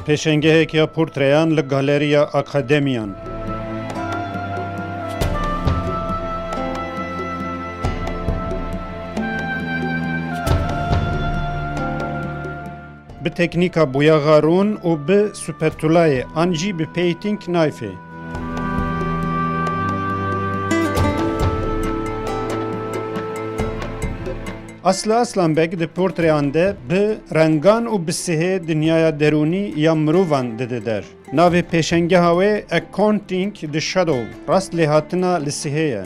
Pêşengeheke portreyan li Galeriya Akademiyan. Bi teknîka boyaxa rûn û bi spatulayê an jî bi painting knifê. Aslı Aslanbek di portreyan de bi rengan û bi sihê dinyaya derûnî ya mirovan dide der. Navê pêşengeha wê Accounting the Shadow, rast lêhatina li sihê ye.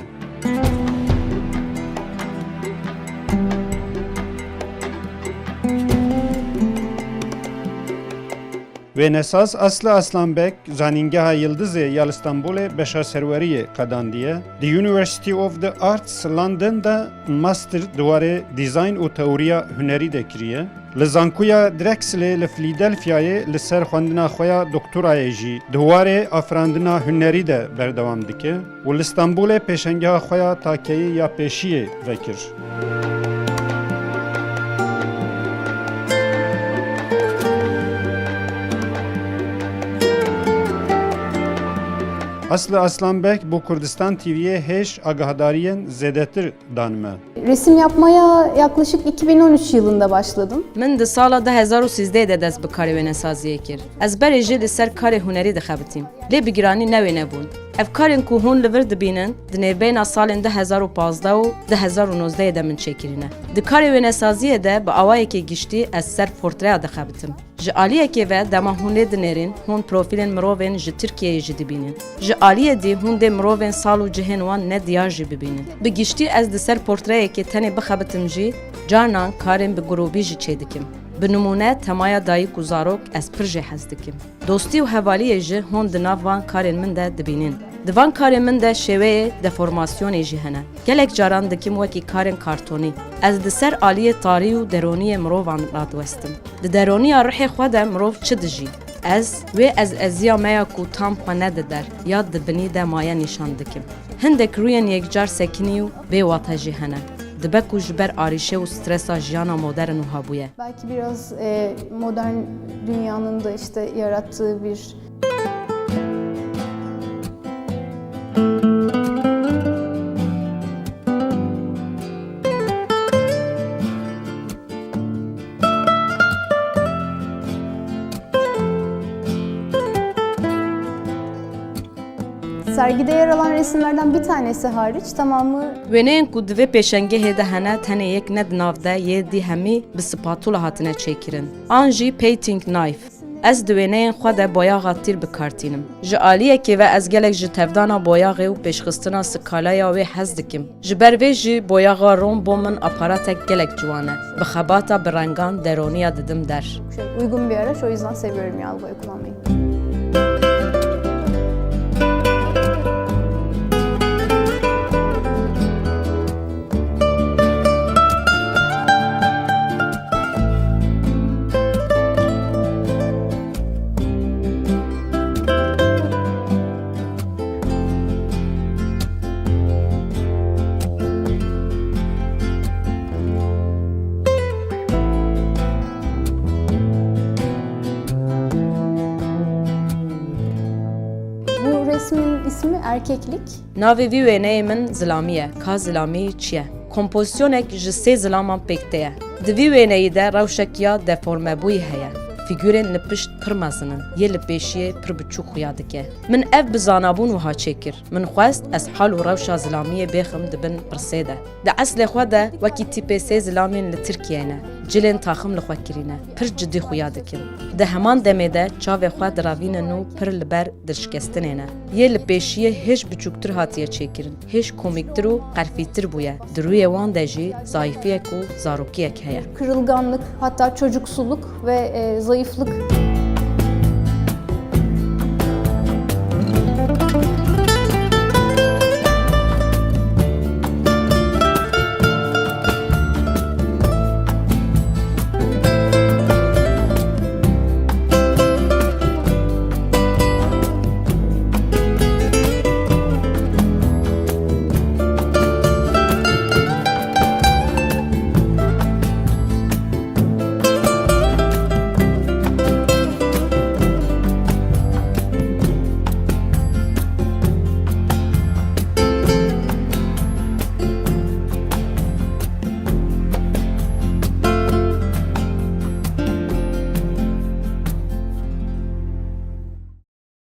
Wênesas Aslı Aslanbek zanîngeha Yıldızê ya İstanbulê beşa serweriyê qedandiye. The University of the Arts London da master duwarê dîzayn û teoriya hunerî de kiriye. Li Zankuya Drexelê li Philadelphiayê li ser xwendina xwe ya doktorayê jî duwarê afirandina hunerî de berdewam dike û li İstanbulê pêşengeha xwe ya takeyî ya pêşiyê vekir. Aslı Aslanbek bu Kurdistan TV'ye heş agahdariyen zedetir danme. Resim yapmaya yaklaşık 2013 yılında başladım. من di sala 2013 de dest bi karê wênesaziyê kir. Ez berê jê li ser karê hunerî dixebitim. Lê bigranî newê nebûn. Ev karên ku hûn li vir dibînin, di nêvbeyna salên 2015 û 2019 de min çêkirîne. Di karê wênesaziyê de bi awayekê giştî ez ser portreya dixebitim. Ji aliyekê ve dema hûn lê dinêrin, hûn profîlên mirovên ji Tirkiyeyê jî dibînin. Ji aliyê dî hûn dê mirovên sal û cihên wan ne diyar jî bibînin. Bi giştî ez di ser portreyekê tenê bixebitim jî, carnan karên bi grûbî jî çê dikim. Bi numune temaya dayîk û zarok ez pir jê hez dikim. Dostî û hevaliyê jî hûn di nav van karên min de dibînin. Di van karên min de şêweyê deformasyonê jî hene. Gelek caran dikim wekî karên kartonî. Ez di ser aliyê tarî û deroniyê mirovan radwestim. Di deroniya rihê xwe de mirov çi dijî? Ez eziya me ya ku tam xwe nedider ya di binî de maye nîşan dikim. Hindek rûyên yekcar sekinî û bêwate jî hene. Dibe ku ji ber arîşe û stresa jiyana modern û hebûye. Belki biraz modern dünyanın da işte yarattığı bir sergide yer alan resimlerden bir tanesi hariç tamamı Wêneyên ku divê pêşengehê de hene tenê yek ne di nav de yê dî hemî bi spatula hatine çêkirin. An jî painting knife. Ez di wêneyên xwe de boyaxa tîr bikartînim. Ji aliyekê ve ez gelek ji tevdana boyaxê û pêşxistina skalaya wê hez dikim. Ji ber vê jî boyaxa rom bo min aparatek gelek ciwan e. Bi xebata bi rengan deroniya didim der. uygun bir araç. O yüzden seviyorum yağlı boya kullanmayı. Bu resmin ismi Erkeklik. Navê vî wêneyê min Zilamî ye. Ka zilamî çi ye? Kompozisyonek ji sê zilaman pêk ye. Di vî wêneyî de rewşekiya deformebûyî heye. Fîgürên li pişt pir mezin in, yê li pêşiyê pir biçûk xuya dike. Min ev bi zanabûn wiha çêkir. Min xwest ez hal û rewşa zilamiyê bêxim dibin pirsê de. Di eslê xwe de wekî tîpê sê zilamên li Tirkiyeyê ne. Cilên taxim li xwe kirîne. Pir cidî xuya dikin. Di heman demê de çavê xwe diravînin û pir li ber dirşkestinê ne. Yê li pêşiyê hêj biçûktir hatiye çêkirin. Hêj komîktir û qerfîtir bûye. Di rûyê wan de jî zayıfiyek û zarokiyek heye. Kırılganlık, hatta çocuksuluk ve zayıflık